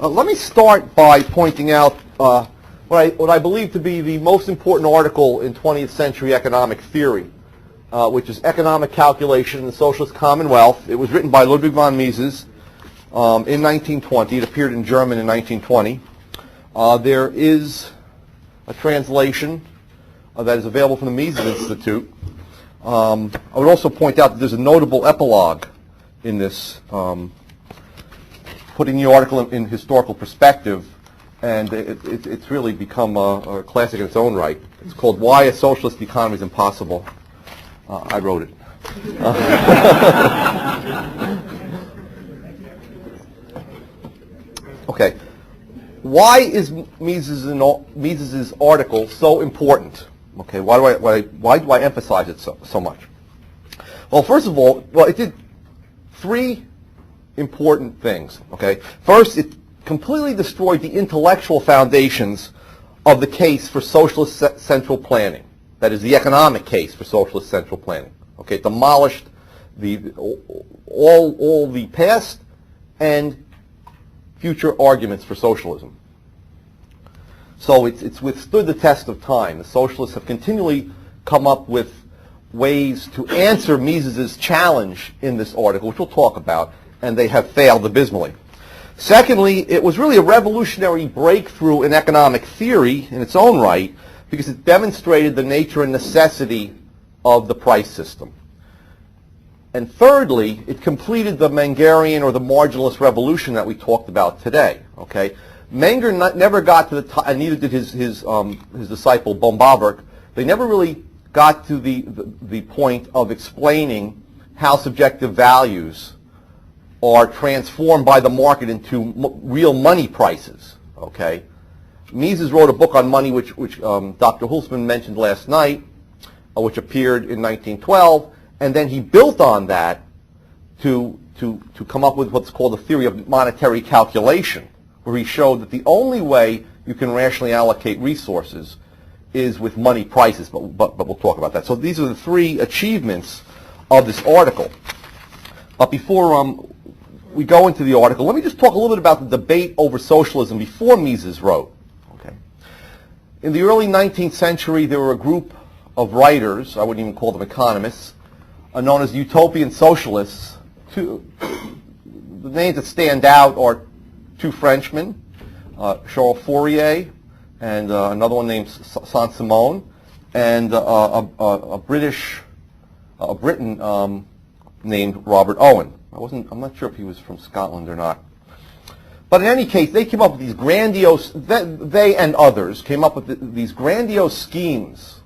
Let me start by pointing out what I believe to be the most important article in 20th century economic theory, which is Economic Calculation in the Socialist Commonwealth. It was written by Ludwig von Mises in 1920. It appeared in German in 1920. There is a translation that is available from the Mises Institute. I would also point out that there's a notable epilogue in this, putting the article in historical perspective, and it's really become a classic in its own right. It's called Why a Socialist Economy is Impossible. I wrote it. Okay. Why is Mises's article so important? Okay. Why do I emphasize it so much? Well, first of all, it did three important things. Okay. First, it completely destroyed the intellectual foundations of the case for socialist central planning. That is, the economic case for socialist central planning. Okay, it demolished all the past and future arguments for socialism. So it's withstood the test of time. The socialists have continually come up with ways to answer Mises's challenge in this article, which we'll talk about, and they have failed abysmally. Secondly, it was really a revolutionary breakthrough in economic theory in its own right, because it demonstrated the nature and necessity of the price system. And thirdly, it completed the Mengerian or the marginalist revolution that we talked about today. Okay, Menger never got to the top, and neither did his disciple boehm-bawerk. They never really got to the point of explaining how subjective values are transformed by the market into real money prices. Okay. Mises wrote a book on money, which Dr. Hulsman mentioned last night, which appeared in 1912, and then he built on that to come up with what's called the theory of monetary calculation, where he showed that the only way you can rationally allocate resources is with money prices, but we'll talk about that. So these are the three achievements of this article. But before we go into the article, let me just talk a little bit about the debate over socialism before Mises wrote. In the early 19th century, there were a group of writers, I wouldn't even call them economists, known as utopian socialists. The names that stand out are two Frenchmen, Charles Fourier, and another one named Saint-Simon, and a Briton named Robert Owen. I'm not sure if he was from Scotland or not. But in any case, they came up with these grandiose, they and others came up with these grandiose schemes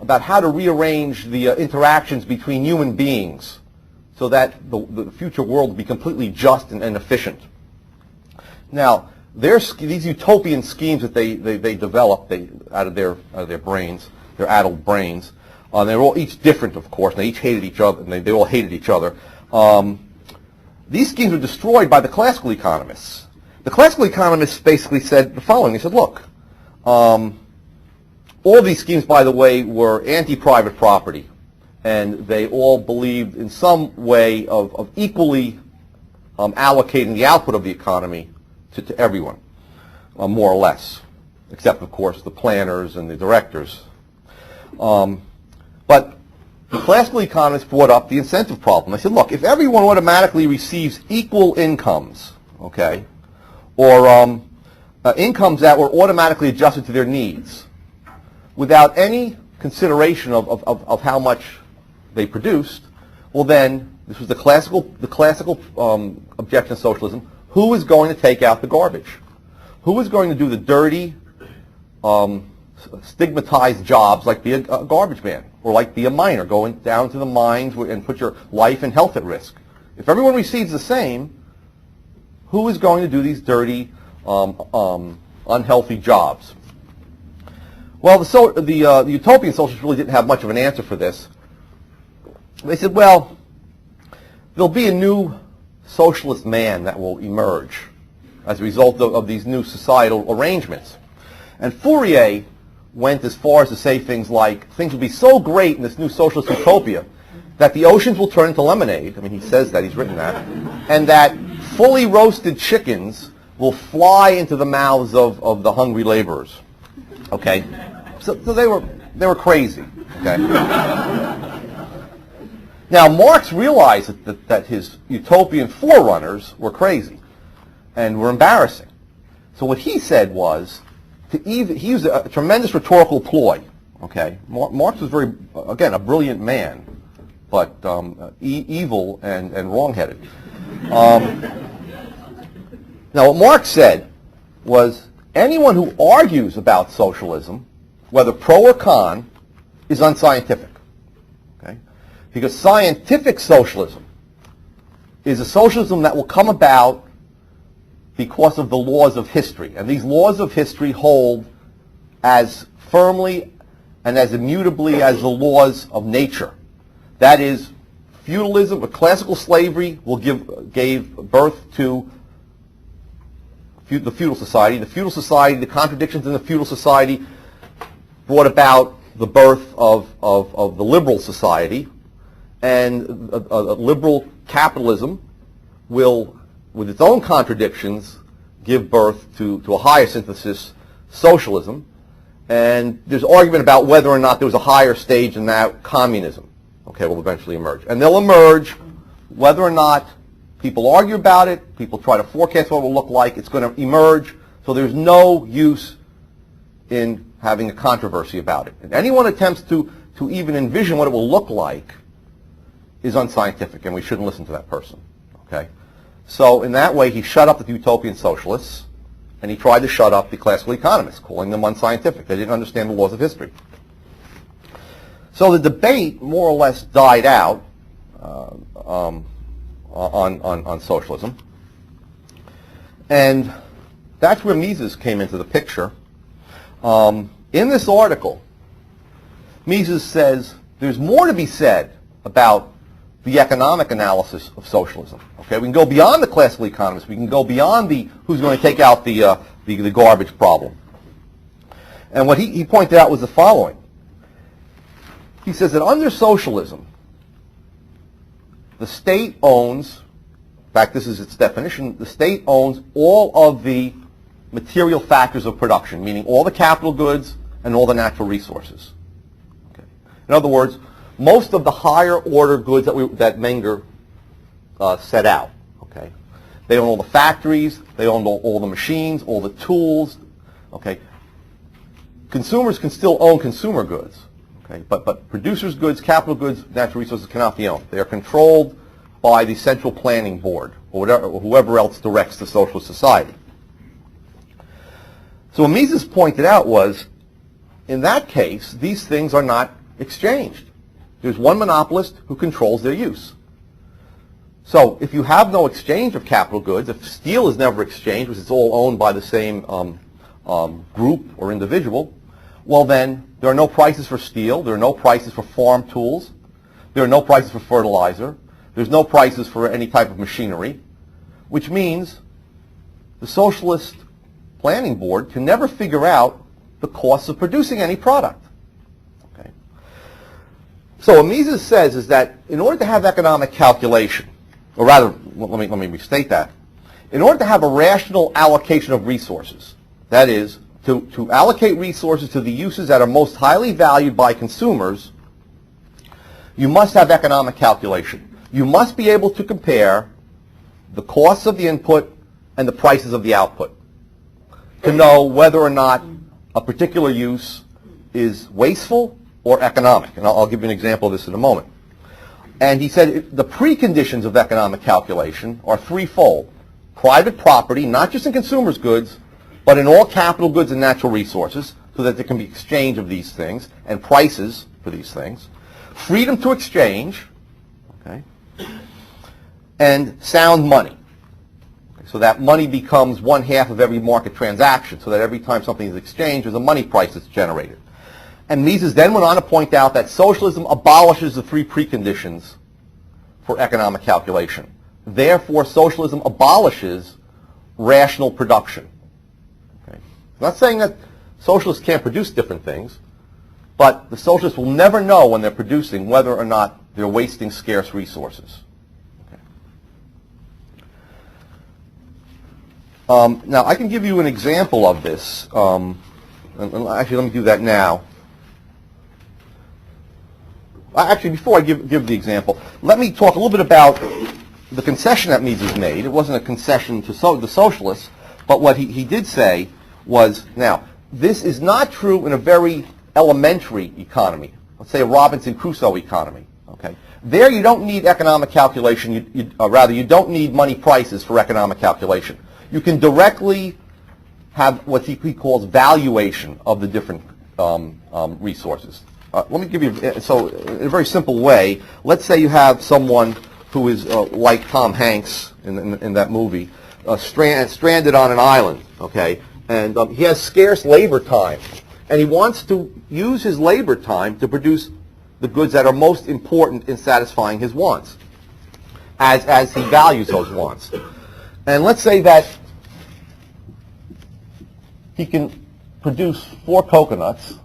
about how to rearrange the interactions between human beings so that the future world would be completely just and efficient. Now, these utopian schemes that they developed out of their brains, their addled brains, they were all each different, of course, and they each hated each other, and they all hated each other. These schemes were destroyed by the classical economists. The classical economists basically said the following. They said, look, all of these schemes, by the way, were anti-private property, and they all believed in some way of equally allocating the output of the economy to everyone, more or less, except, of course, the planners and the directors. But the classical economists brought up the incentive problem. They said, look, if everyone automatically receives equal incomes, okay, or incomes that were automatically adjusted to their needs, without any consideration of how much they produced, well then, this was the classical objection of socialism, who is going to take out the garbage? Who is going to do the dirty, stigmatized jobs like be a garbage man or like be a miner, going down to the mines and put your life and health at risk? If everyone receives the same, who is going to do these dirty, unhealthy jobs? Well, the utopian socialists really didn't have much of an answer for this. They said, well, there'll be a new socialist man that will emerge as a result of these new societal arrangements. And Fourier went as far as to say things like, things will be so great in this new socialist utopia that the oceans will turn into lemonade. I mean, he says that, he's written that. And that fully roasted chickens will fly into the mouths of the hungry laborers. Okay? So they were crazy. Okay? Now, Marx realized that his utopian forerunners were crazy and were embarrassing. So what he said was, he used a tremendous rhetorical ploy. Okay? Marx was again, a brilliant man, but evil and wrong-headed. Now, what Marx said was, anyone who argues about socialism, whether pro or con, is unscientific. Okay? Because scientific socialism is a socialism that will come about because of the laws of history. And these laws of history hold as firmly and as immutably as the laws of nature. That is, feudalism or classical slavery gave birth to the feudal society. The feudal society, the contradictions in the feudal society brought about the birth of the liberal society, and a liberal capitalism will, with its own contradictions, give birth to a higher synthesis, socialism. And there's argument about whether or not there was a higher stage than that, communism. Okay, will eventually emerge. And they'll emerge whether or not people argue about it, people try to forecast what it will look like, it's going to emerge, so there's no use in having a controversy about it. And anyone attempts to even envision what it will look like is unscientific, and we shouldn't listen to that person. Okay? So in that way, he shut up the utopian socialists, and he tried to shut up the classical economists, calling them unscientific. They didn't understand the laws of history. So the debate more or less died out on socialism. And that's where Mises came into the picture. In this article, Mises says there's more to be said about the economic analysis of socialism. Okay, we can go beyond the classical economists. We can go beyond the who's going to take out the garbage problem. And what he pointed out was the following. He says that under socialism, the state owns, in fact, this is its definition, the state owns all of the material factors of production, meaning all the capital goods and all the natural resources. Okay. In other words, most of the higher order goods that Menger set out. Okay. They own all the factories, they own all the machines, all the tools. Okay. Consumers can still own consumer goods. Okay, but producers' goods, capital goods, natural resources cannot be owned. They are controlled by the central planning board or whoever else directs the socialist society. So what Mises pointed out was, in that case, these things are not exchanged. There's one monopolist who controls their use. So if you have no exchange of capital goods, if steel is never exchanged, because it's all owned by the same group or individual, well then, there are no prices for steel, there are no prices for farm tools, there are no prices for fertilizer, there's no prices for any type of machinery, which means the socialist planning board can never figure out the costs of producing any product. Okay. So what Mises says is that in order to have economic calculation, or rather, let me restate that, in order to have a rational allocation of resources, that is, to allocate resources to the uses that are most highly valued by consumers, you must have economic calculation. You must be able to compare the costs of the input and the prices of the output to know whether or not a particular use is wasteful or economic. And I'll give you an example of this in a moment. And he said the preconditions of economic calculation are threefold. Private property, not just in consumers' goods, but in all capital goods and natural resources, so that there can be exchange of these things and prices for these things. Freedom to exchange, okay, and sound money. Okay, so that money becomes 1/2 of every market transaction, so that every time something is exchanged, there's a money price that's generated. And Mises then went on to point out that socialism abolishes the three preconditions for economic calculation. Therefore, socialism abolishes rational production. I'm not saying that socialists can't produce different things, but the socialists will never know when they're producing whether or not they're wasting scarce resources. Okay. Now, I can give you an example of this. And actually, let me do that now. Actually, before I give the example, let me talk a little bit about the concession that Mises made. It wasn't a concession to the socialists, but what he did say was, now, this is not true in a very elementary economy. Let's say a Robinson Crusoe economy. Okay, there you don't need economic calculation. Rather, you don't need money prices for economic calculation. You can directly have what he calls valuation of the different resources. Let me give you, so in a very simple way, let's say you have someone who is like Tom Hanks in that movie, stranded on an island, okay, and he has scarce labor time, and he wants to use his labor time to produce the goods that are most important in satisfying his wants, as he values those wants. And let's say that he can produce 4 coconuts,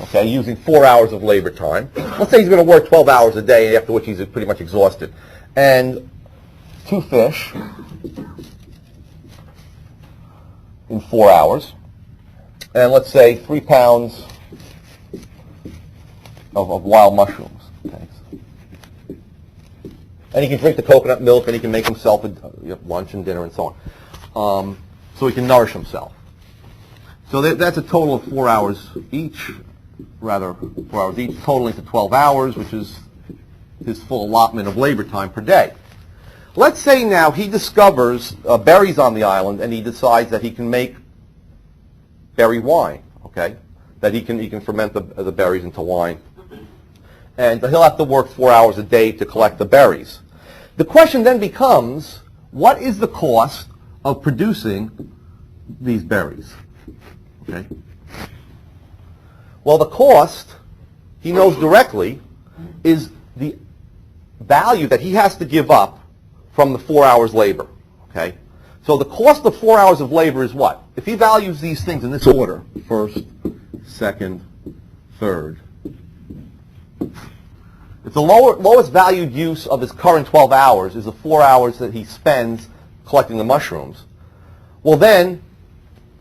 okay, using 4 hours of labor time. Let's say he's going to work 12 hours a day, after which he's pretty much exhausted. And 2 fish in 4 hours. And let's say 3 pounds of wild mushrooms. Okay. And he can drink the coconut milk, and he can make himself lunch and dinner and so on. So he can nourish himself. So that's a total of 4 hours each. Rather, 4 hours each, totaling to 12 hours, which is his full allotment of labor time per day. Let's say now he discovers berries on the island, and he decides that he can make berry wine, okay? That he can ferment the berries into wine. And he'll have to work 4 hours a day to collect the berries. The question then becomes, what is the cost of producing these berries? Okay? Well, the cost, he knows directly, is the value that he has to give up from the 4 hours labor. Okay? So the cost of 4 hours of labor is what? If he values these things in this order, first, second, third, if the lowest valued use of his current 12 hours is the 4 hours that he spends collecting the mushrooms, well then,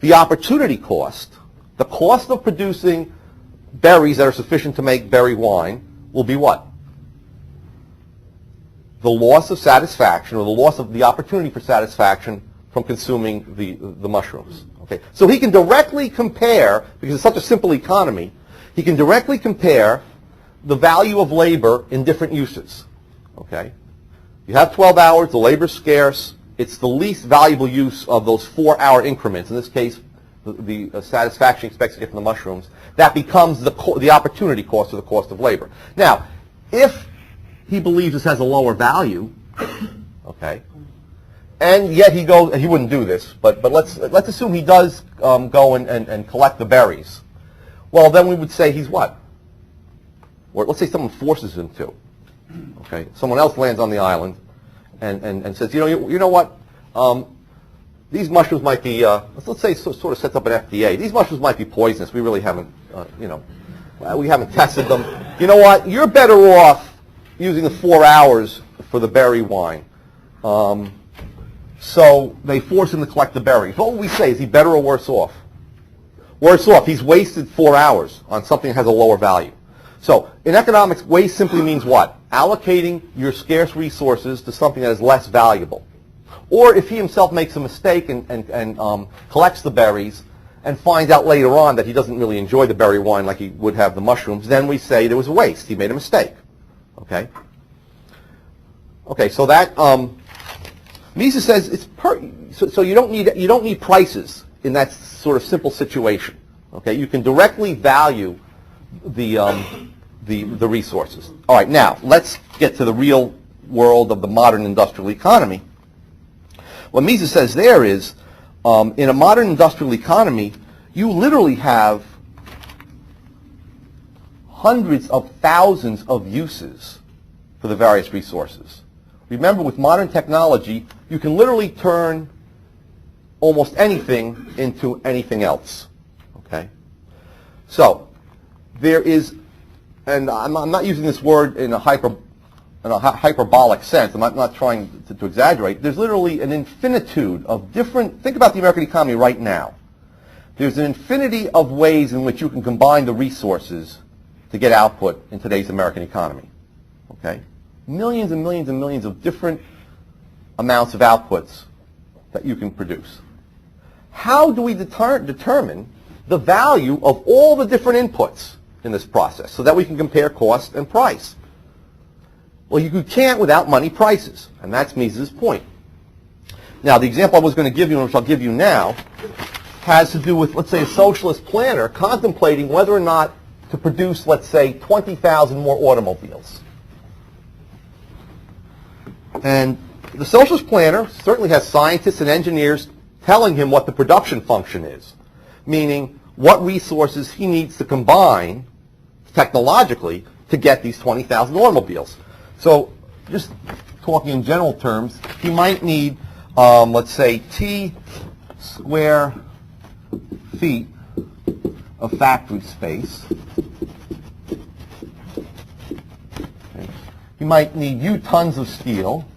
the opportunity cost, the cost of producing berries that are sufficient to make berry wine, will be what? The loss of satisfaction, or the loss of the opportunity for satisfaction from consuming the mushrooms. Okay? So he can directly compare, because it's such a simple economy, he can directly compare the value of labor in different uses. Okay? You have 12 hours, the labor's scarce, it's the least valuable use of those 4 hour increments, in this case the satisfaction he expects to get from the mushrooms, that becomes the opportunity cost or the cost of labor. Now, if he believes this has a lower value, okay, and yet he goes, and he wouldn't do this, but let's assume he does go and collect the berries. Well, then we would say he's what? Or let's say someone forces him to. Okay, someone else lands on the island and says, you know what? These mushrooms might be, let's say, sort of sets up an FDA. These mushrooms might be poisonous. We really haven't, we haven't tested them. You know what? You're better off using the 4 hours for the berry wine. So they force him to collect the berries. What would we say? Is he better or worse off? Worse off. He's wasted 4 hours on something that has a lower value. So in economics, waste simply means what? Allocating your scarce resources to something that is less valuable. Or if he himself makes a mistake and collects the berries and finds out later on that he doesn't really enjoy the berry wine like he would have the mushrooms, then we say there was a waste. He made a mistake. Okay? Okay, so that Mises says it's so you don't need prices in that sort of simple situation. Okay? You can directly value the resources. All right, now let's get to the real world of the modern industrial economy. What Mises says there is, in a modern industrial economy, you literally have hundreds of thousands of uses for the various resources. Remember, with modern technology, you can literally turn almost anything into anything else. Okay? So, there is, and I'm not using this word in a in a hyperbolic sense, I'm not trying to exaggerate, there's literally an infinitude of different, think about the American economy right now. There's an infinity of ways in which you can combine the resources to get output in today's American economy. Okay? Millions and millions and millions of different amounts of outputs that you can produce. How do we determine the value of all the different inputs in this process so that we can compare cost and price? Well, you can't without money prices, and that's Mises' point. Now, the example I was going to give you, and which I'll give you now, has to do with, let's say, a socialist planner contemplating whether or not to produce, let's say, 20,000 more automobiles. And the socialist planner certainly has scientists and engineers telling him what the production function is, meaning what resources he needs to combine technologically to get these 20,000 automobiles. So just talking in general terms, he might need, let's say, T square feet of factory space. Okay. He might need U tons of steel.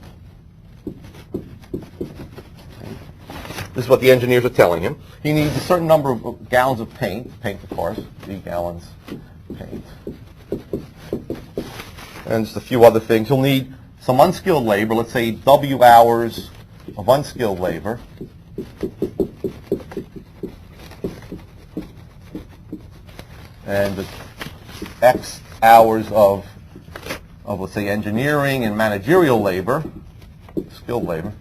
Okay. This is what the engineers are telling him. He needs a certain number of gallons of paint, of course, 3 gallons paint. And just a few other things. He'll need some unskilled labor, let's say W hours of unskilled labor. And X hours of let's say, engineering and managerial labor, skilled labor.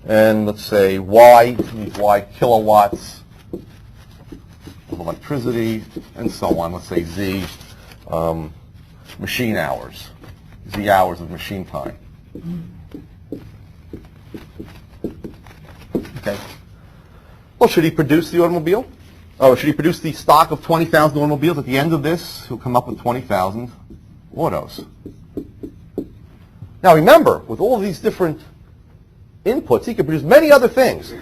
And let's say Y kilowatts of electricity, and so on. Let's say Z machine hours, Z hours of machine time. Okay. Well, should he produce the automobile? Or should he produce the stock of 20,000 automobiles? At the end of this, he'll come up with 20,000 autos. Now remember, with all of these different inputs, he could produce many other things.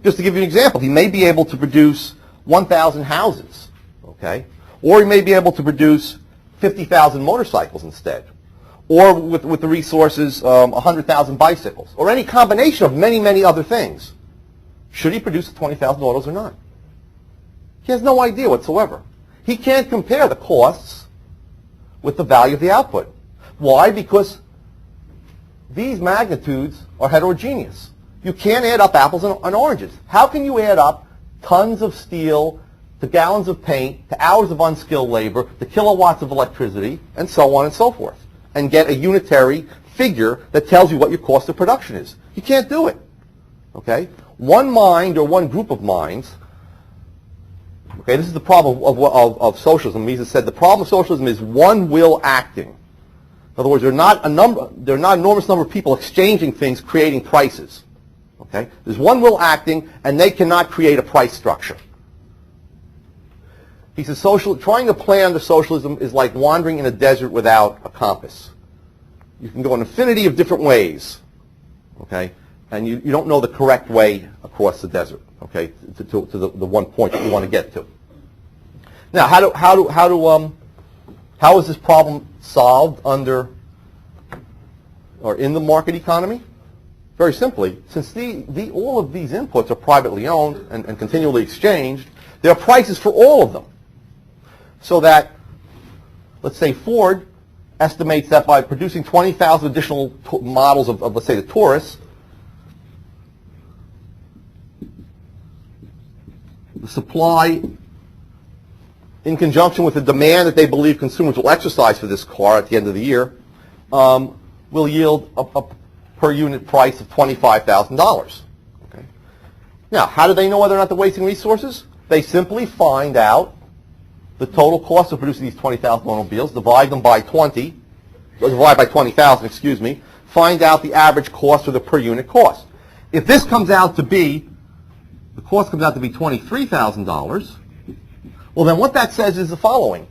Just to give you an example, he may be able to produce 1,000 houses, okay? Or he may be able to produce 50,000 motorcycles instead. Or with the resources, 100,000 bicycles. Or any combination of many, many other things. Should he produce 20,000 autos or not? He has no idea whatsoever. He can't compare the costs with the value of the output. Why? Because these magnitudes are heterogeneous. You can't add up apples and oranges. How can you add up tons of steel to gallons of paint to hours of unskilled labor to kilowatts of electricity and so on and so forth and get a unitary figure that tells you what your cost of production is? You can't do it. Okay? One mind or one group of minds. Okay, this is the problem of socialism. Mises said the problem of socialism is one will acting. In other words, there are not an enormous number of people exchanging things, creating prices. Okay, there's one will acting, and they cannot create a price structure. He says trying to plan under socialism is like wandering in a desert without a compass. You can go an infinity of different ways. Okay. And you don't know the correct way across the desert, okay, to the one point that you want to get to. Now, how is this problem solved under or in the market economy? Very simply, since all of these inputs are privately owned and continually exchanged, there are prices for all of them. So that, let's say, Ford estimates that by producing 20,000 additional models of, let's say, the Taurus, the supply, in conjunction with the demand that they believe consumers will exercise for this car at the end of the year, will yield a per unit price of $25,000. Okay. Now, how do they know whether or not they're wasting resources? They simply find out the total cost of producing these 20,000 automobiles, divide them by 20, or divide by 20,000, excuse me, find out the average cost or the per unit cost. If this comes out to be the cost comes out to be $23,000, well then what that says is the following.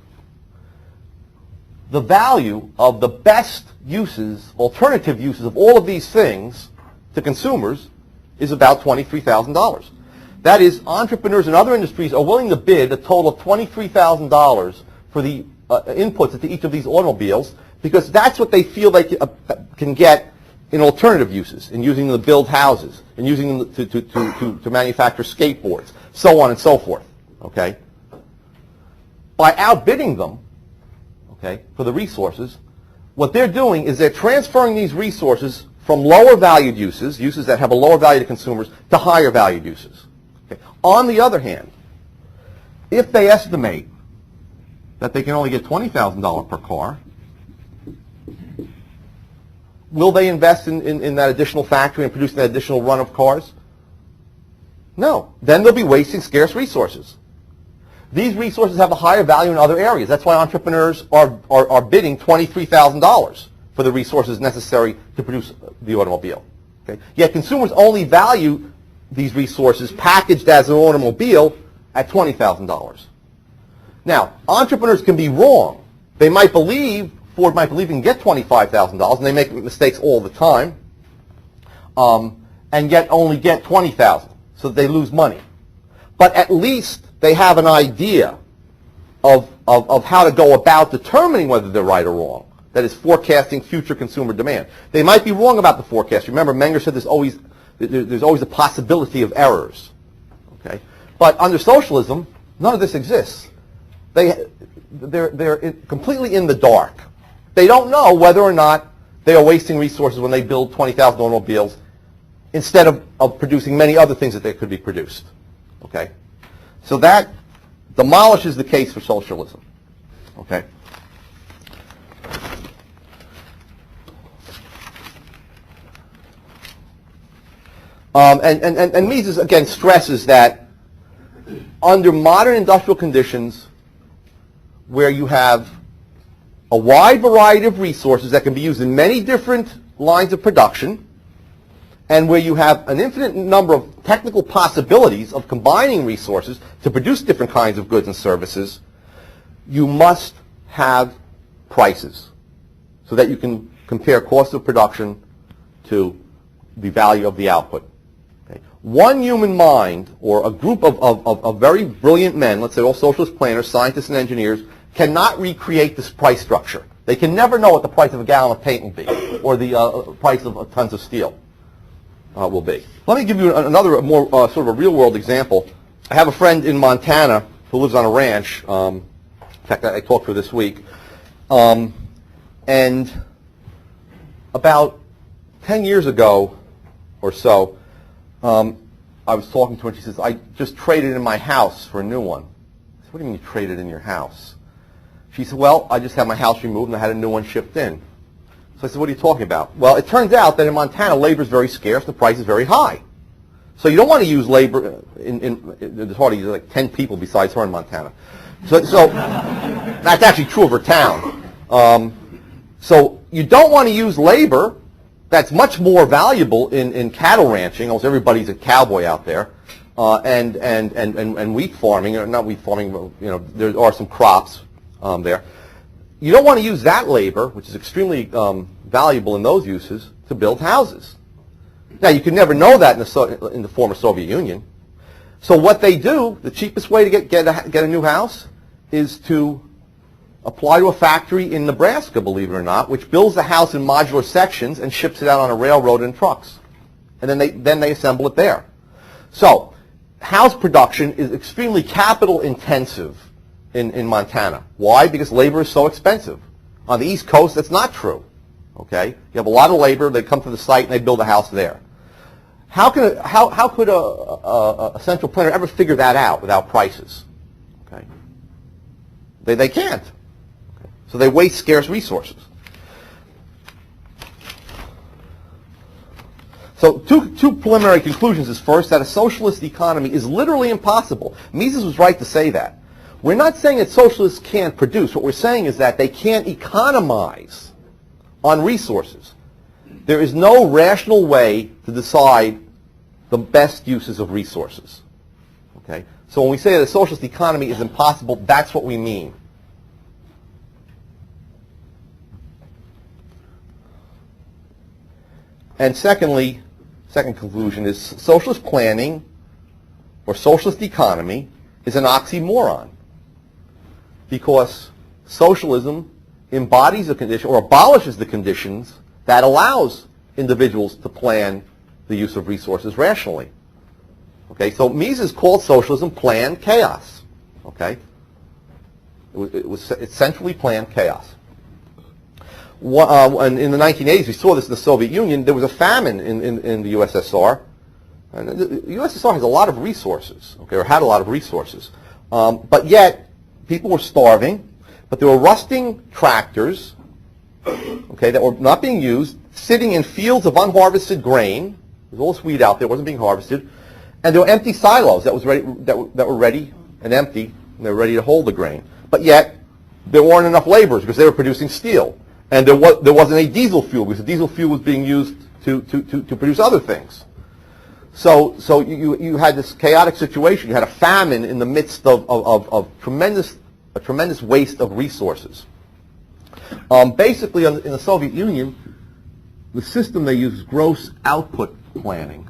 The value of the best uses, alternative uses of all of these things to consumers is about $23,000. That is, entrepreneurs in other industries are willing to bid a total of $23,000 for the inputs into each of these automobiles because that's what they feel they can get in alternative uses, in using them to build houses, in using them to manufacture skateboards, so on and so forth. Okay? By outbidding them, okay, for the resources, what they're doing is they're transferring these resources from lower valued uses, uses that have a lower value to consumers, to higher valued uses. Okay. On the other hand, if they estimate that they can only get $20,000 per car, will they invest in that additional factory and producing that additional run of cars? No. Then they'll be wasting scarce resources. These resources have a higher value in other areas. That's why entrepreneurs are bidding $23,000 for the resources necessary to produce the automobile. Okay? Yet consumers only value these resources packaged as an automobile at $20,000. Now, entrepreneurs can be wrong. They might believe, Ford might believe, you can get $25,000, and they make mistakes all the time, and yet only get $20,000, so that they lose money. But at least they have an idea of how to go about determining whether they're right or wrong. That is, forecasting future consumer demand. They might be wrong about the forecast. Remember, Menger said there's always a possibility of errors. Okay? But under socialism, none of this exists. They're completely in the dark. They don't know whether or not they are wasting resources when they build 20,000 automobiles instead of producing many other things that they could be produced. Okay? So that demolishes the case for socialism. Okay? And Mises, again, stresses that under modern industrial conditions where you have a wide variety of resources that can be used in many different lines of production, and where you have an infinite number of technical possibilities of combining resources to produce different kinds of goods and services, you must have prices so that you can compare cost of production to the value of the output. Okay. One human mind, or a group of very brilliant men, let's say all socialist planners, scientists, and engineers, cannot recreate this price structure. They can never know what the price of a gallon of paint will be, or the price of tons of steel will be. Let me give you another more sort of a real-world example. I have a friend in Montana who lives on a ranch. In fact, I talked to her this week. And about 10 years ago or so, I was talking to her, and she says, I just traded in my house for a new one. I said, what do you mean you traded in your house? She said, well, I just had my house removed and I had a new one shipped in. So I said, what are you talking about? Well, it turns out that in Montana, labor is very scarce, the price is very high. So you don't want to use labor there's hardly like 10 people besides her in Montana. So that's actually true of her town. So you don't want to use labor that's much more valuable in cattle ranching. Almost everybody's a cowboy out there. And wheat farming, or not wheat farming, but, you know, there are some crops there. You don't want to use that labor, which is extremely valuable in those uses, to build houses. Now, you can never know that in the former Soviet Union. So what they do, the cheapest way to get a new house, is to apply to a factory in Nebraska, believe it or not, which builds the house in modular sections and ships it out on a railroad in trucks. And then they assemble it there. So house production is extremely capital intensive in Montana. Why? Because labor is so expensive. On the East Coast, that's not true. Okay? You have a lot of labor, they come to the site and they build a house there. How could a central planner ever figure that out without prices? Okay? They can't. Okay. So they waste scarce resources. So two preliminary conclusions is first, that a socialist economy is literally impossible. Mises was right to say that. We're not saying that socialists can't produce. What we're saying is that they can't economize on resources. There is no rational way to decide the best uses of resources. Okay? So when we say that a socialist economy is impossible, that's what we mean. And secondly, second conclusion is socialist planning or socialist economy is an oxymoron, because socialism embodies a condition or abolishes the conditions that allows individuals to plan the use of resources rationally. Okay, so Mises called socialism planned chaos. Okay, it's centrally planned chaos. And in the 1980s, we saw this in the Soviet Union. There was a famine in the USSR, and the USSR has a lot of resources. Okay, or had a lot of resources, but yet people were starving. But there were rusting tractors, okay, that were not being used, sitting in fields of unharvested grain. There was all this wheat out there, wasn't being harvested, and there were empty silos that were ready and empty, and they were ready to hold the grain. But yet, there weren't enough laborers because they were producing steel, and there wasn't a diesel fuel because the diesel fuel was being used to produce other things. So you had this chaotic situation. You had a famine in the midst of a tremendous waste of resources. Basically, in the Soviet Union, the system they use is gross output planning,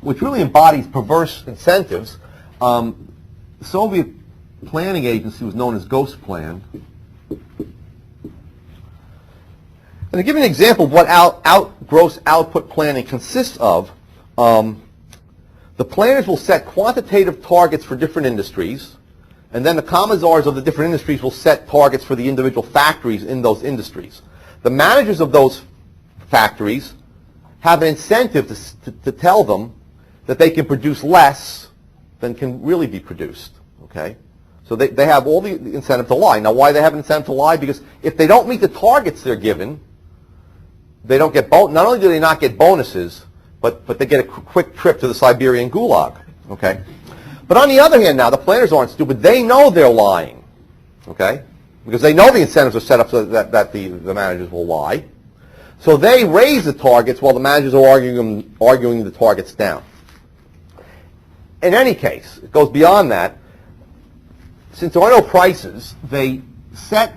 which really embodies perverse incentives. The Soviet planning agency was known as Ghost Plan. And to give you an example of what gross output planning consists of, the planners will set quantitative targets for different industries, and then the commissars of the different industries will set targets for the individual factories in those industries. The managers of those factories have an incentive to tell them that they can produce less than can really be produced. Okay? So they have all the incentive to lie. Now, why they have an incentive to lie? Because if they don't meet the targets they're given, they don't get not only do they not get bonuses, but they get a quick trip to the Siberian gulag. Okay? But on the other hand, now the planners aren't stupid. They know they're lying. Okay? Because they know the incentives are set up so that the managers will lie. So they raise the targets while the managers are arguing the targets down. In any case, it goes beyond that. Since there are no prices, they set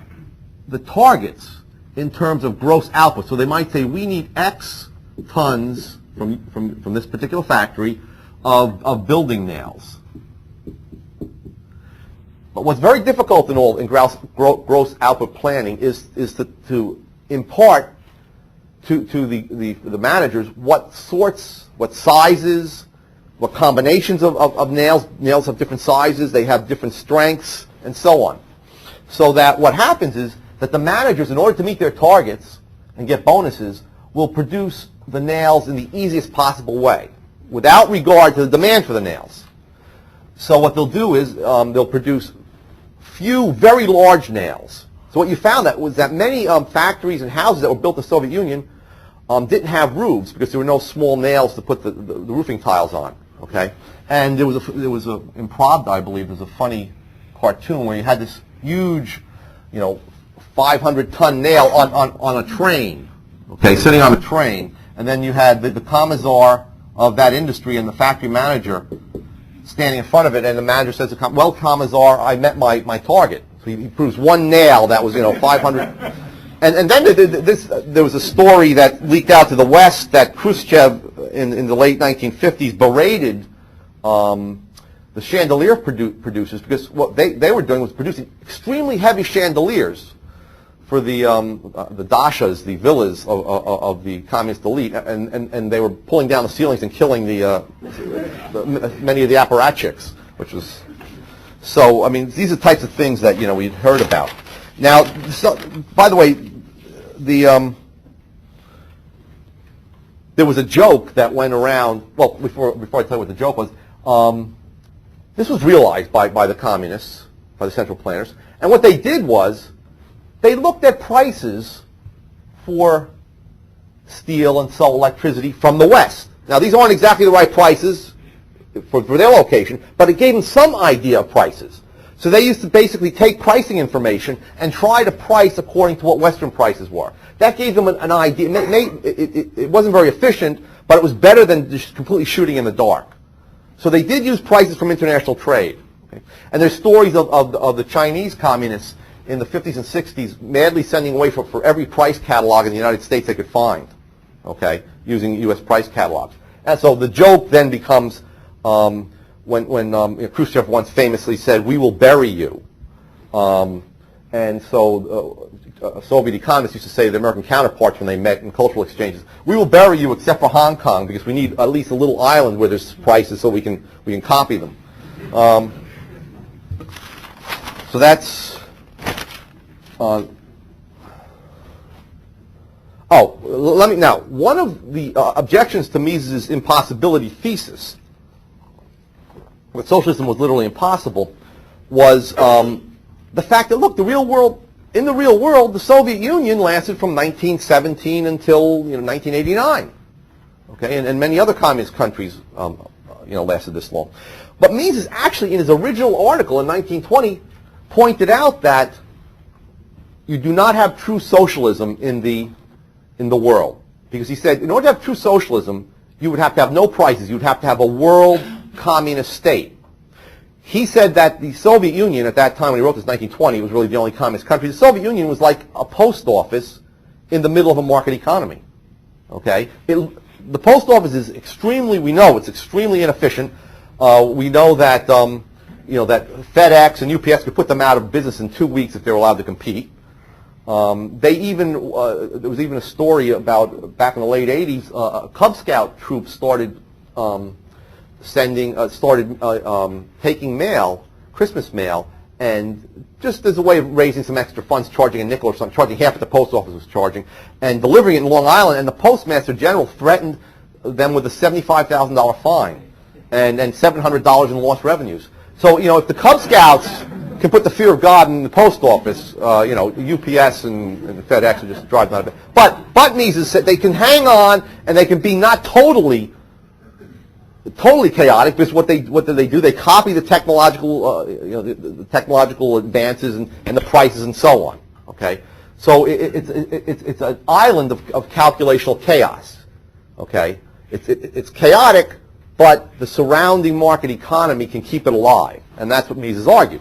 the targets in terms of gross output. So they might say, we need X tons from this particular factory of building nails. But what's very difficult in gross output planning is to impart to the managers what sorts, what sizes, what combinations of nails. Nails have different sizes, they have different strengths, and so on. So that what happens is that the managers, in order to meet their targets and get bonuses, will produce the nails in the easiest possible way, without regard to the demand for the nails. So what they'll do is they'll produce few very large nails. So what you found was that many factories and houses that were built in the Soviet Union didn't have roofs because there were no small nails to put the roofing tiles on. Okay, and there was in Pravda, I believe, there's a funny cartoon where you had this huge, 500-ton nail on a train. Okay, sitting on a train, and then you had the commissar of that industry and the factory manager standing in front of it, and the manager says, "Well, commissar, I met my target." So he proves one nail that was 500. And then there was a story that leaked out to the West that Khrushchev in the late 1950s berated the chandelier producers because what they were doing was producing extremely heavy chandeliers for the dachas, the villas of the communist elite, and they were pulling down the ceilings and killing many of the apparatchiks, which was so. I mean, these are the types of things that we'd heard about. Now, by the way, there was a joke that went around. Well, before I tell you what the joke was, this was realized by the communists, by the central planners, and what they did was they looked at prices for steel and electricity from the West. Now, these aren't exactly the right prices for their location, but it gave them some idea of prices. So they used to basically take pricing information and try to price according to what Western prices were. That gave them an idea. It wasn't very efficient, but it was better than just completely shooting in the dark. So they did use prices from international trade. Okay? And there's stories of the Chinese communists in the 50s and 60s madly sending away for every price catalog in the United States they could find. okay, using U.S. price catalogs. And so the joke then becomes when Khrushchev once famously said, "We will bury you." And so Soviet economists used to say to their American counterparts when they met in cultural exchanges, "We will bury you except for Hong Kong because we need at least a little island where there's prices so we can copy them." So that's let me now. One of the objections to Mises' impossibility thesis, that socialism was literally impossible, was the fact that, look, in the real world, the Soviet Union lasted from 1917 until 1989, okay, and many other communist countries lasted this long. But Mises actually, in his original article in 1920, pointed out that you do not have true socialism in the world, because he said in order to have true socialism, you would have to have no prices. You would have to have a world communist state. He said that the Soviet Union at that time, when he wrote this, 1920, was really the only communist country. The Soviet Union was like a post office in the middle of a market economy. Okay, the post office is we know it's extremely inefficient. We know that that FedEx and UPS could put them out of business in 2 weeks if they were allowed to compete. There was even a story about back in the late 80s, Cub Scout troops started taking mail, Christmas mail, and just as a way of raising some extra funds, charging a nickel or something, charging half what the post office was charging, and delivering it in Long Island. And the Postmaster General threatened them with a $75,000 fine and $700 in lost revenues. So if the Cub Scouts can put the fear of God in the post office, UPS and FedEx will just drive them out of it. But Mises said they can hang on and they can be not totally chaotic, because what do they do? They copy the technological the technological advances and the prices and so on. Okay, so it's an island of calculational chaos. Okay, it's chaotic, but the surrounding market economy can keep it alive, and that's what Mises argued.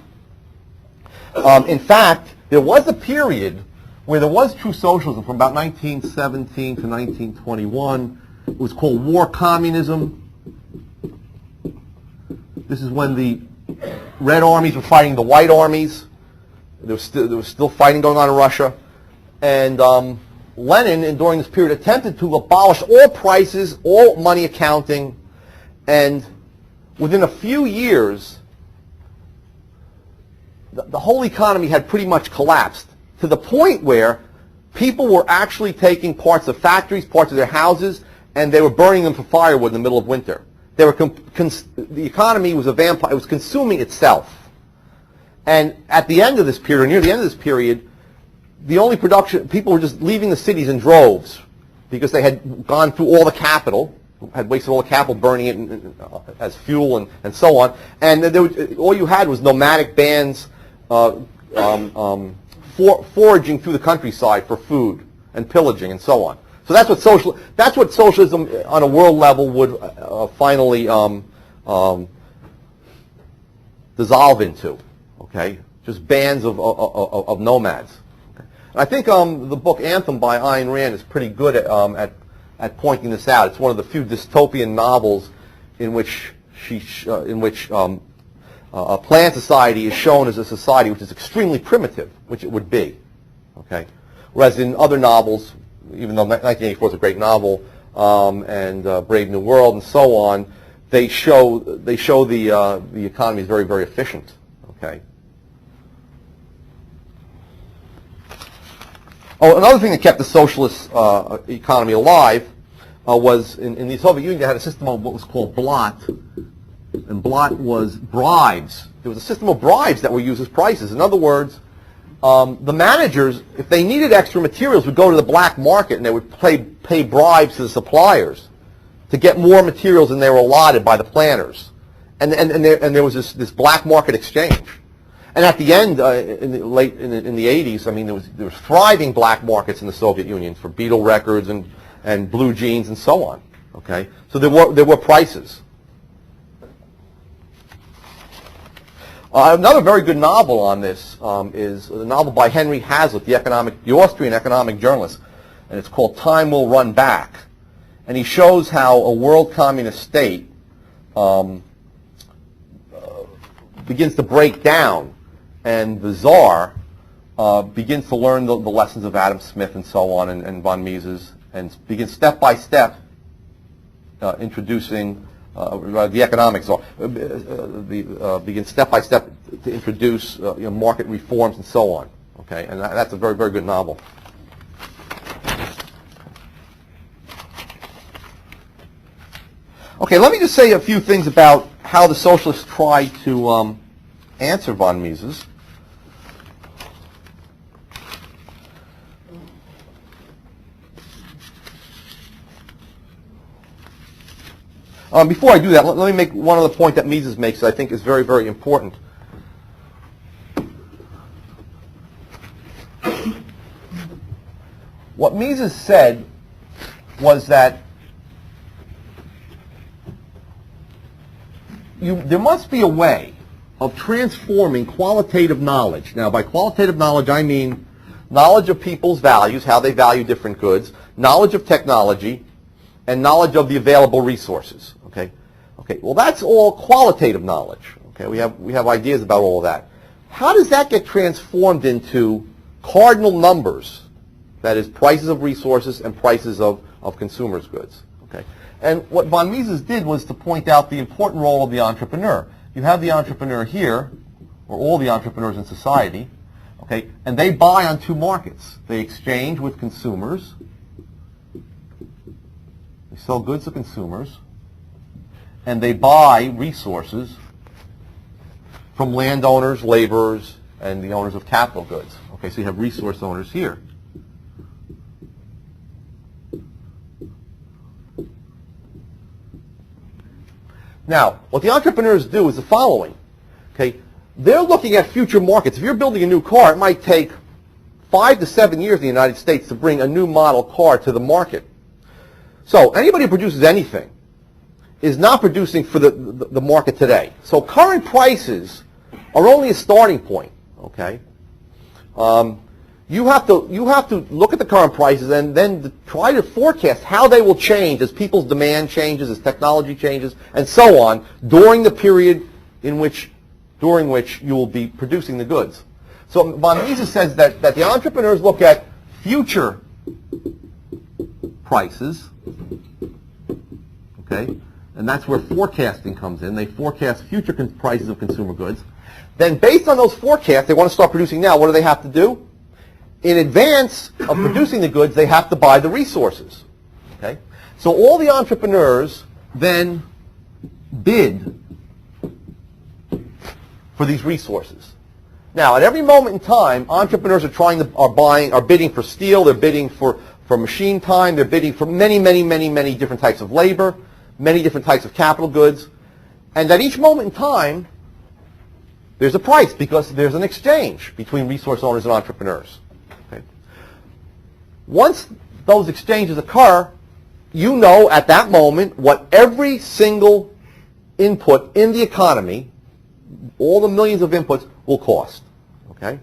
In fact, there was a period where there was true socialism from about 1917 to 1921. It was called war communism. This is when the Red armies were fighting the White armies. There was still fighting going on in Russia. And Lenin, during this period, attempted to abolish all prices, all money accounting, and within a few years, the whole economy had pretty much collapsed, to the point where people were actually taking parts of factories, parts of their houses, and they were burning them for firewood in the middle of winter. They were the economy was a vampire. It was consuming itself. And at the end of this period, or near the end of this period, the only production, people were just leaving the cities in droves because they had gone through all the capital, had wasted all the capital burning it as fuel and so on. And all you had was nomadic bands foraging through the countryside for food and pillaging and so on. So that's what socialism on a world level would finally dissolve into. Okay, just bands of nomads. Okay. And I think the book Anthem by Ayn Rand is pretty good at pointing this out. It's one of the few dystopian novels in which a planned society is shown as a society which is extremely primitive, which it would be. Okay, whereas in other novels, even though 1984 is a great novel, and Brave New World and so on, they show the economy is very, very efficient. Okay. Oh, another thing that kept the socialist economy alive was in the Soviet Union they had a system of what was called blot, and blot was bribes. There was a system of bribes that were used as prices. In other words, the managers, if they needed extra materials, would go to the black market and they would pay bribes to the suppliers to get more materials than they were allotted by the planners. And there was this black market exchange. And at the end, in the 80s, I mean, there was thriving black markets in the Soviet Union for Beatle records and blue jeans and so on. Okay, so there were prices. Another very good novel on this is a novel by Henry Hazlitt, the Austrian economic journalist, and it's called Time Will Run Back. and he shows how a world communist state begins to break down, and the Tsar begins to learn the lessons of Adam Smith and so on, and von Mises, and begins step by step introducing the economics. Begins step by step to introduce market reforms and so on. Okay, and that's a very, very good novel. Okay, let me just say a few things about how the socialists tried to answer von Mises. Before I do that, let me make one other point that Mises makes that I think is very, very important. What Mises said was that there must be a way of transforming qualitative knowledge. Now, by qualitative knowledge, I mean knowledge of people's values, how they value different goods, knowledge of technology, and knowledge of the available resources. Okay. Well, that's all qualitative knowledge. Okay. We have ideas about all of that. How does that get transformed into cardinal numbers? That is, prices of resources and prices of consumers' goods. Okay. And what von Mises did was to point out the important role of the entrepreneur. You have the entrepreneur here, or all the entrepreneurs in society, okay, and they buy on two markets. They exchange with consumers. They sell goods to consumers, and they buy resources from landowners, laborers, and the owners of capital goods. Okay, so you have resource owners here. Now, what the entrepreneurs do is the following. Okay, they're looking at future markets. If you're building a new car, it might take 5 to 7 years in the United States to bring a new model car to the market. So anybody who produces anything is not producing for the market today. So current prices are only a starting point. Okay, you have to look at the current prices and then try to forecast how they will change as people's demand changes, as technology changes, and so on during the period during which you will be producing the goods. So von Mises says that the entrepreneurs look at future prices, okay, and that's where forecasting comes in. They forecast future prices of consumer goods. Then based on those forecasts, they want to start producing now. What do they have to do? In advance of producing the goods, they have to buy the resources. Okay? So all the entrepreneurs then bid for these resources. Now, at every moment in time, entrepreneurs are bidding for steel, they're bidding for machine time, they're bidding for many, many, many, many different types of labor, many different types of capital goods. And at each moment in time, there's a price because there's an exchange between resource owners and entrepreneurs. Okay? Once those exchanges occur, you know at that moment what every single input in the economy, all the millions of inputs, will cost. Okay?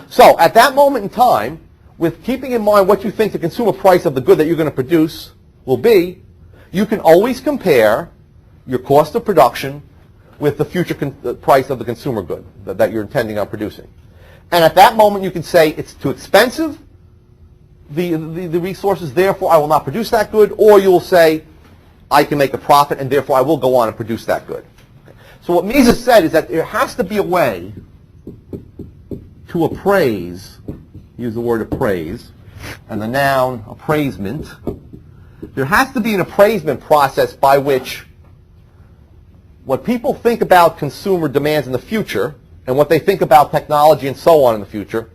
So at that moment in time, with keeping in mind what you think the consumer price of the good that you're going to produce will be, you can always compare your cost of production with the future price of the consumer good that you're intending on producing. And at that moment you can say it's too expensive, the resources, therefore I will not produce that good, or you will say I can make a profit and therefore I will go on and produce that good. Okay. So what Mises said is that there has to be a way to appraise, use the word appraise, and the noun appraisement. There has to be an appraisement process by which what people think about consumer demands in the future and what they think about technology and so on in the future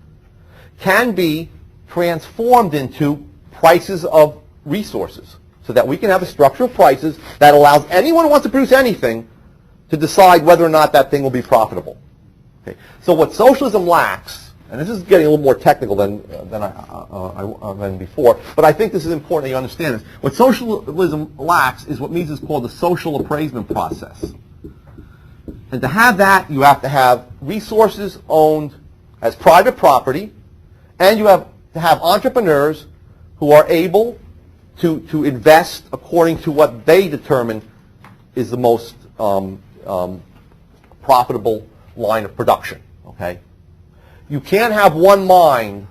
can be transformed into prices of resources so that we can have a structure of prices that allows anyone who wants to produce anything to decide whether or not that thing will be profitable. Okay. So what socialism lacks, and this is getting a little more technical than before, but I think this is important that you understand this. What socialism lacks is what Mises called the social appraisement process. And to have that, you have to have resources owned as private property, and you have to have entrepreneurs who are able to invest according to what they determine is the most profitable line of production. Okay? You can't have one mind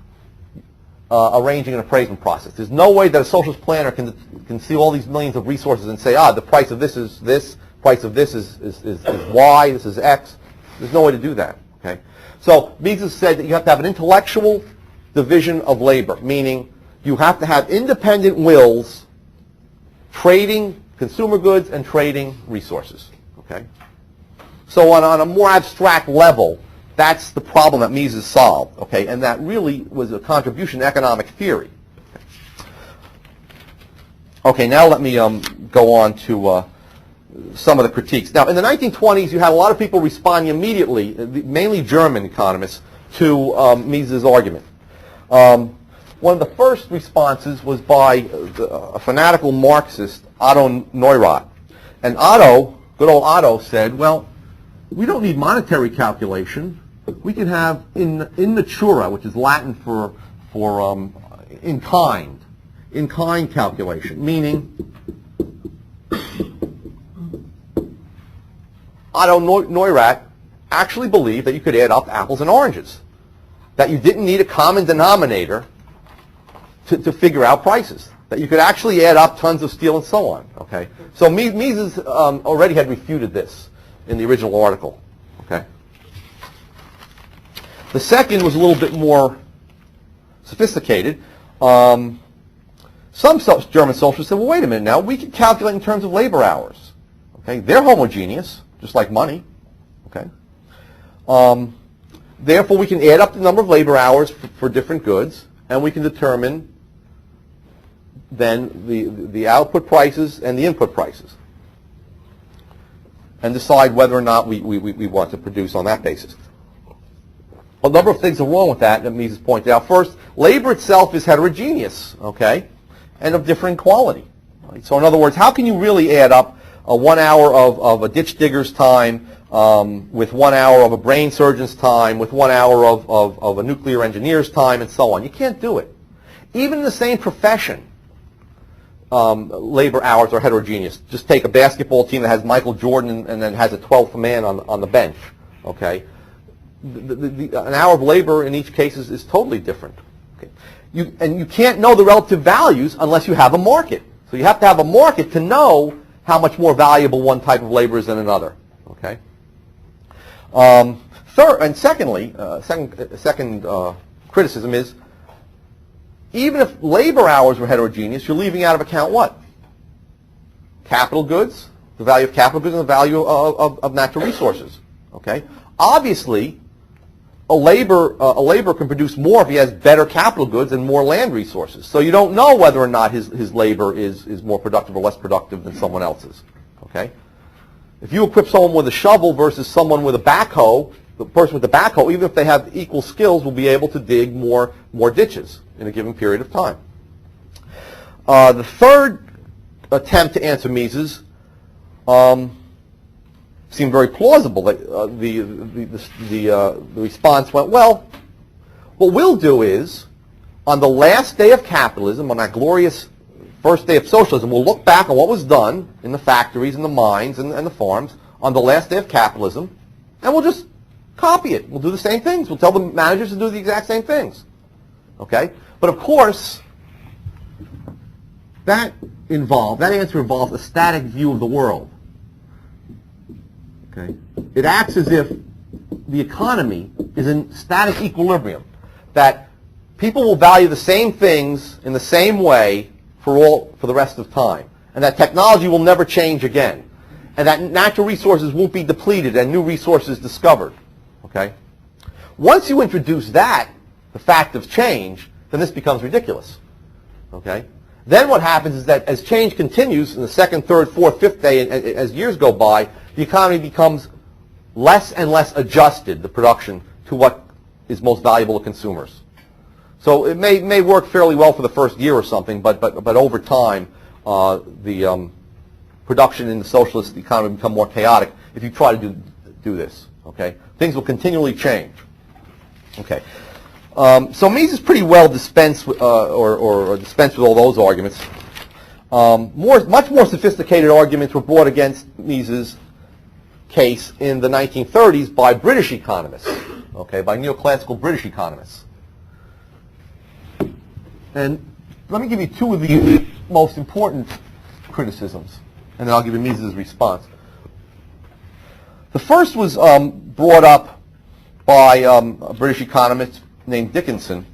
arranging an appraisement process. There's no way that a socialist planner can see all these millions of resources and say, the price of this is this, price of this is Y, this is X. There's no way to do that. Okay? So Mises said that you have to have an intellectual division of labor, meaning you have to have independent wills trading consumer goods and trading resources. Okay? So on a more abstract level, that's the problem that Mises solved. Okay? And that really was a contribution to economic theory. Okay, now let me go on to some of the critiques. Now, in the 1920s, you had a lot of people responding immediately, mainly German economists, to Mises' argument. One of the first responses was by a fanatical Marxist, Otto Neurath. And Otto, good old Otto, said, well, we don't need monetary calculation. We can have in natura, which is Latin for in kind calculation, meaning Otto Neurath actually believed that you could add up apples and oranges, that you didn't need a common denominator to figure out prices, that you could actually add up tons of steel and so on. Okay, so Mises already had refuted this in the original article. Okay, the second was a little bit more sophisticated. Some German socialists said, well, wait a minute now, we can calculate in terms of labor hours. Okay, they're homogeneous, just like money. Okay, therefore we can add up the number of labor hours for different goods, and we can determine then the output prices and the input prices, and decide whether or not we want to produce on that basis. A number of things are wrong with that Mises pointed out. First, labor itself is heterogeneous, okay, and of different quality. Right? So in other words, how can you really add up 1 hour of a ditch digger's time with 1 hour of a brain surgeon's time, with 1 hour of a nuclear engineer's time, and so on? You can't do it. Even in the same profession, labor hours are heterogeneous. Just take a basketball team that has Michael Jordan and then has a 12th man on the bench. Okay, an hour of labor in each case is totally different. Okay, you can't know the relative values unless you have a market. So you have to have a market to know how much more valuable one type of labor is than another. Okay. Third and secondly, second criticism is, even if labor hours were heterogeneous, you're leaving out of account what? Capital goods, the value of capital goods, and the value of natural resources. Okay. Obviously, a labor can produce more if he has better capital goods and more land resources. So you don't know whether or not his labor is more productive or less productive than someone else's. Okay? If you equip someone with a shovel versus someone with a backhoe, the person with the backhoe, even if they have equal skills, will be able to dig more ditches in a given period of time. The third attempt to answer Mises seemed very plausible. The response went, well, what we'll do is, on the last day of capitalism, on that glorious first day of socialism, we'll look back on what was done in the factories and the mines and the farms on the last day of capitalism, and we'll just copy it. We'll do the same things. We'll tell the managers to do the exact same things. Okay? But of course, that answer involves a static view of the world. Okay? It acts as if the economy is in static equilibrium, that people will value the same things in the same way for the rest of time, and that technology will never change again, and that natural resources won't be depleted and new resources discovered. Okay? Once you introduce that, the fact of change, then this becomes ridiculous. Okay? Then what happens is that as change continues in the second, third, fourth, fifth day, and as years go by, the economy becomes less and less adjusted, the production, to what is most valuable to consumers. So it may work fairly well for the first year or something, but over time, the production in the socialist economy will become more chaotic if you try to do this. Okay, things will continually change. Okay, so Mises pretty well dispensed with, or dispensed with all those arguments. Much more sophisticated arguments were brought against Mises' case in the 1930s by British economists, okay, by neoclassical British economists. And let me give you two of the most important criticisms, and then I'll give you Mises' response. The first was brought up by a British economist named Dickinson.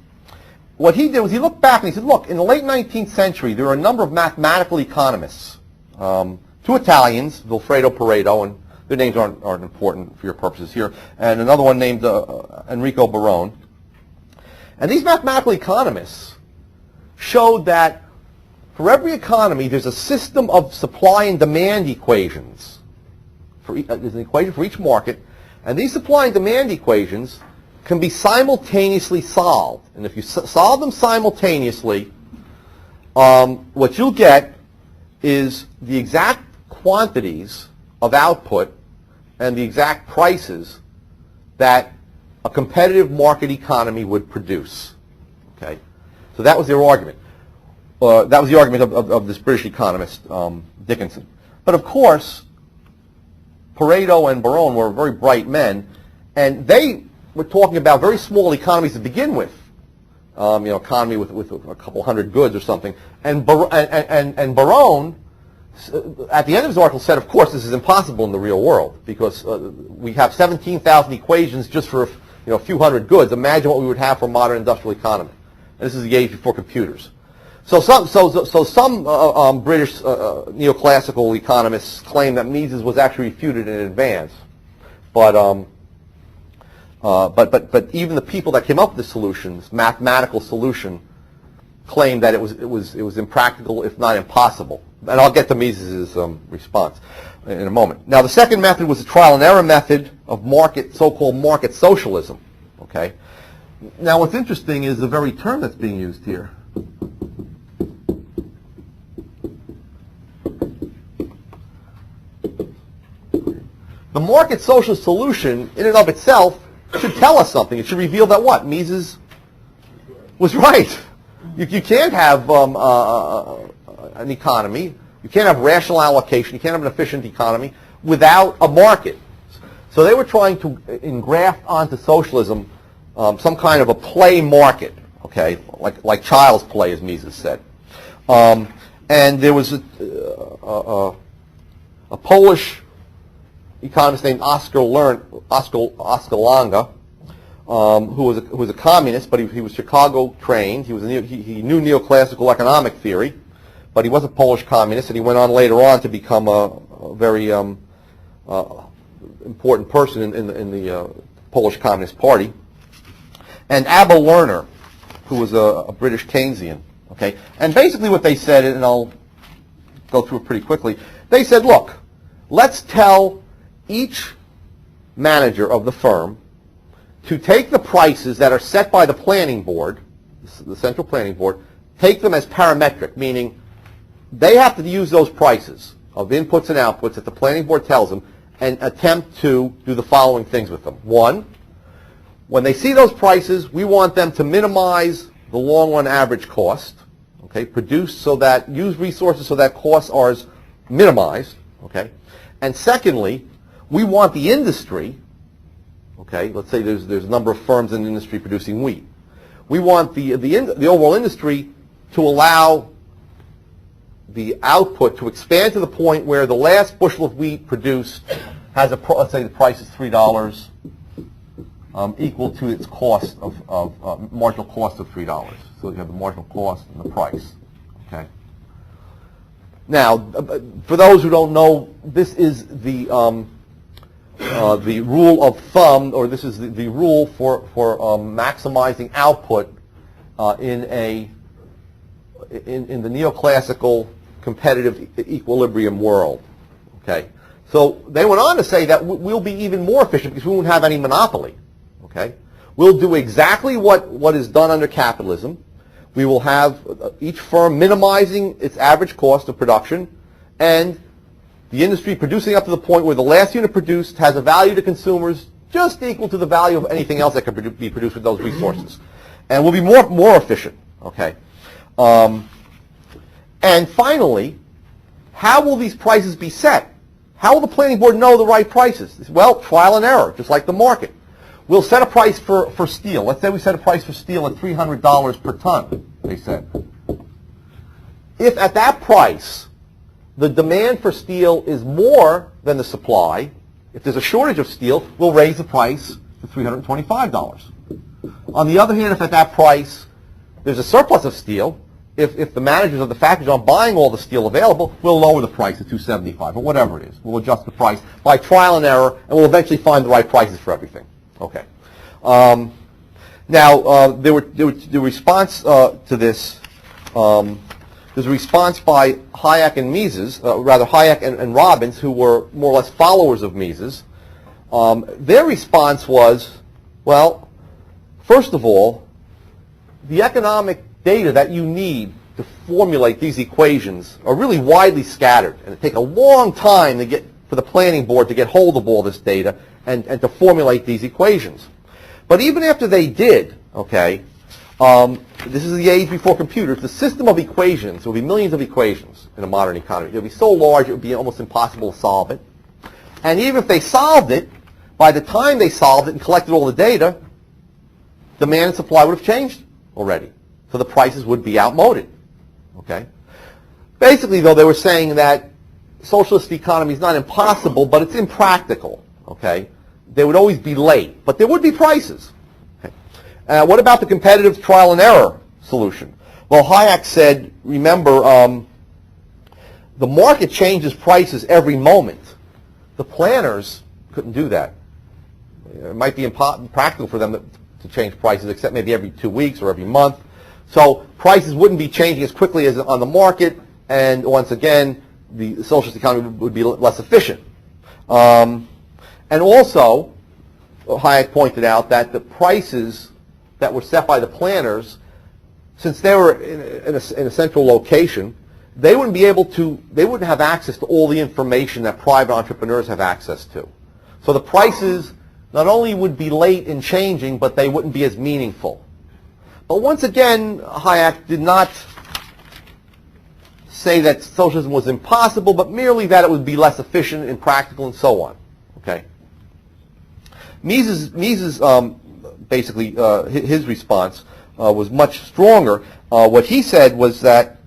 What he did was he looked back and he said, look, in the late 19th century, there were a number of mathematical economists, two Italians, Vilfredo Pareto, and their names aren't important for your purposes here, and another one named Enrico Barone. And these mathematical economists showed that for every economy, there's a system of supply and demand equations. There's an equation for each market, and these supply and demand equations can be simultaneously solved. And if you solve them simultaneously, what you'll get is the exact quantities of output and the exact prices that a competitive market economy would produce. Okay, so that was their argument. That was the argument of this British economist, Dickinson. But of course, Pareto and Barone were very bright men, and they were talking about very small economies to begin with. Economy with a couple hundred goods or something. And Barone, at the end of his article, said, of course, this is impossible in the real world because we have 17,000 equations just for a few hundred goods. Imagine what we would have for a modern industrial economy. And this is the age before computers. So some British neoclassical economists claim that Mises was actually refuted in advance, but even the people that came up with the solutions, mathematical solution, claimed that it was impractical, if not impossible. And I'll get to Mises' response in a moment. Now, the second method was the trial and error method of so-called market socialism. Okay. Now, what's interesting is the very term that's being used here. The market socialist solution, in and of itself, should tell us something. It should reveal that what? Mises was right. You can't have an economy. You can't have rational allocation. You can't have an efficient economy without a market. So they were trying to engraft onto socialism some kind of a play market, okay, like child's play, as Mises said. And there was a Polish economist named Oskar Lange, who was a communist, but he was Chicago trained. He knew neoclassical economic theory, but he was a Polish communist, and he went on later on to become a very important person in the Polish Communist Party. And Abel Lerner, who was a British Keynesian. Okay, and basically what they said, and I'll go through it pretty quickly. They said, look, let's tell each manager of the firm to take the prices that are set by the planning board, the central planning board, take them as parametric, meaning they have to use those prices of inputs and outputs that the planning board tells them and attempt to do the following things with them. One, when they see those prices, we want them to minimize the long-run average cost, okay, use resources so that costs are minimized, okay, and secondly, we want the industry, okay, let's say there's a number of firms in the industry producing wheat. We want the overall industry to allow the output to expand to the point where the last bushel of wheat produced has let's say the price is $3, equal to its cost of marginal cost of $3. So you have the marginal cost and the price, okay. Now, for those who don't know, this is the rule of thumb, or this is the rule for maximizing output in the neoclassical competitive equilibrium world. Okay, so they went on to say that we'll be even more efficient because we won't have any monopoly. Okay, we'll do exactly what is done under capitalism. We will have each firm minimizing its average cost of production, and the industry producing up to the point where the last unit produced has a value to consumers just equal to the value of anything else that can be produced with those resources. And we'll be more efficient, okay? And finally, how will these prices be set? How will the planning board know the right prices? Well, trial and error, just like the market. We'll set a price for steel. Let's say we set a price for steel at $300 per ton, they said. If at that price the demand for steel is more than the supply, if there's a shortage of steel, we'll raise the price to $325. On the other hand, if at that price there's a surplus of steel, if the managers of the factories aren't buying all the steel available, we'll lower the price to $275 or whatever it is. We'll adjust the price by trial and error, and we'll eventually find the right prices for everything. Okay. Now, the response to this, there's a response by Hayek and Mises, rather Hayek and Robbins, who were more or less followers of Mises. Their response was, well, first of all, the economic data that you need to formulate these equations are really widely scattered, and it takes a long time for the planning board to get hold of all this data and to formulate these equations. But even after they did, okay, this is the age before computers, the system of equations, there will be millions of equations in a modern economy. It will be so large it would be almost impossible to solve it. And even if they solved it, by the time they solved it and collected all the data, demand and supply would have changed already. So the prices would be outmoded. Okay? Basically, though, they were saying that socialist economy is not impossible, but it's impractical. Okay? They would always be late, but there would be prices. Okay. What about the competitive trial and error solution? Well, Hayek said, remember, the market changes prices every moment. The planners couldn't do that. It might be impractical for them to change prices, except maybe every 2 weeks or every month. So prices wouldn't be changing as quickly as on the market, and once again, the socialist economy would be less efficient. And also, Hayek pointed out that the prices that were set by the planners, since they were in a central location, they wouldn't have access to all the information that private entrepreneurs have access to. So the prices not only would be late in changing, but they wouldn't be as meaningful. But once again, Hayek did not say that socialism was impossible, but merely that it would be less efficient and practical and so on. Okay. Mises basically, his response was much stronger. What he said was that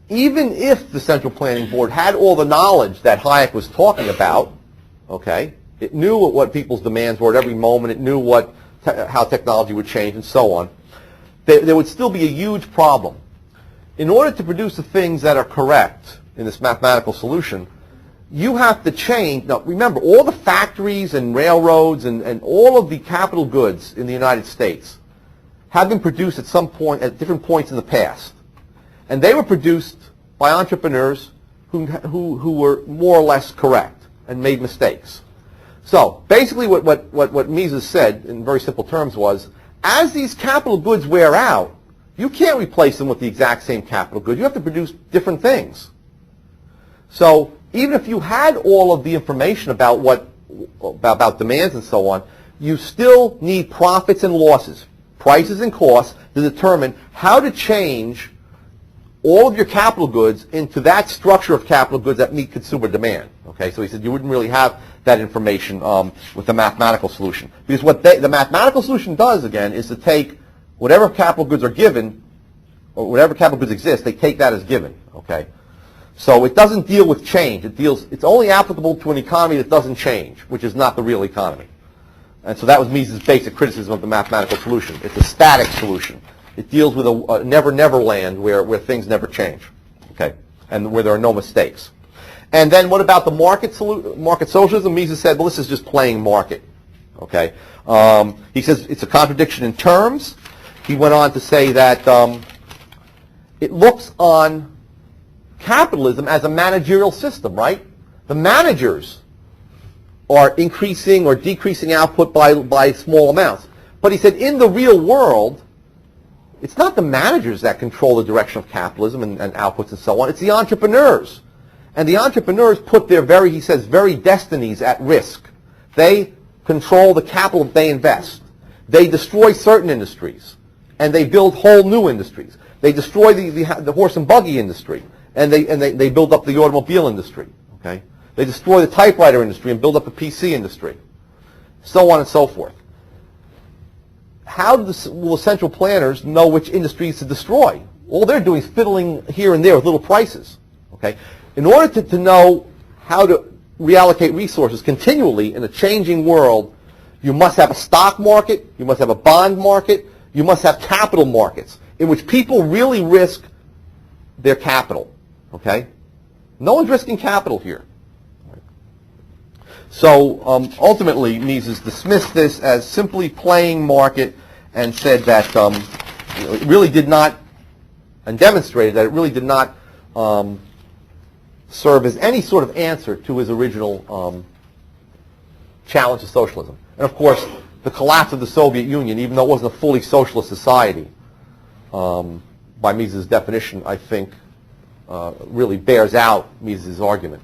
even if the Central Planning Board had all the knowledge that Hayek was talking about, okay, it knew what people's demands were at every moment, it knew how technology would change and so on, there would still be a huge problem. In order to produce the things that are correct in this mathematical solution, you have to change. Now, remember, all the factories and railroads and all of the capital goods in the United States have been produced at some point, at different points in the past. And they were produced by entrepreneurs who were more or less correct and made mistakes. So, basically what Mises said, in very simple terms, was, as these capital goods wear out, you can't replace them with the exact same capital goods. You have to produce different things. So, even if you had all of the information about demands and so on, you still need profits and losses, prices and costs, to determine how to change all of your capital goods into that structure of capital goods that meet consumer demand. Okay, so he said you wouldn't really have that information with the mathematical solution. Because what the mathematical solution does, again, is to take whatever capital goods are given, or whatever capital goods exist, they take that as given. Okay. So it doesn't deal with change. It's only applicable to an economy that doesn't change, which is not the real economy. And so that was Mises' basic criticism of the mathematical solution. It's a static solution. It deals with a never-never land where things never change, okay, and where there are no mistakes. And then what about the market socialism? Mises said, well, this is just playing market, okay. He says it's a contradiction in terms. He went on to say that it looks on capitalism as a managerial system, right? The managers are increasing or decreasing output by small amounts. But he said in the real world, it's not the managers that control the direction of capitalism and outputs and so on. It's the entrepreneurs. And the entrepreneurs put their very destinies at risk. They control the capital that they invest. They destroy certain industries. And they build whole new industries. They destroy the horse and buggy industry, and they build up the automobile industry. Okay, they destroy the typewriter industry and build up the PC industry, so on and so forth. How will the central planners know which industries to destroy? All they're doing is fiddling here and there with little prices. Okay, in order to know how to reallocate resources continually in a changing world, you must have a stock market, you must have a bond market, you must have capital markets in which people really risk their capital. Okay? No one's risking capital here. So ultimately, Mises dismissed this as simply playing market and said that it really did not, and demonstrated that it really did not serve as any sort of answer to his original challenge to socialism. And of course, the collapse of the Soviet Union, even though it wasn't a fully socialist society, by Mises' definition, I think, really bears out Mises' argument.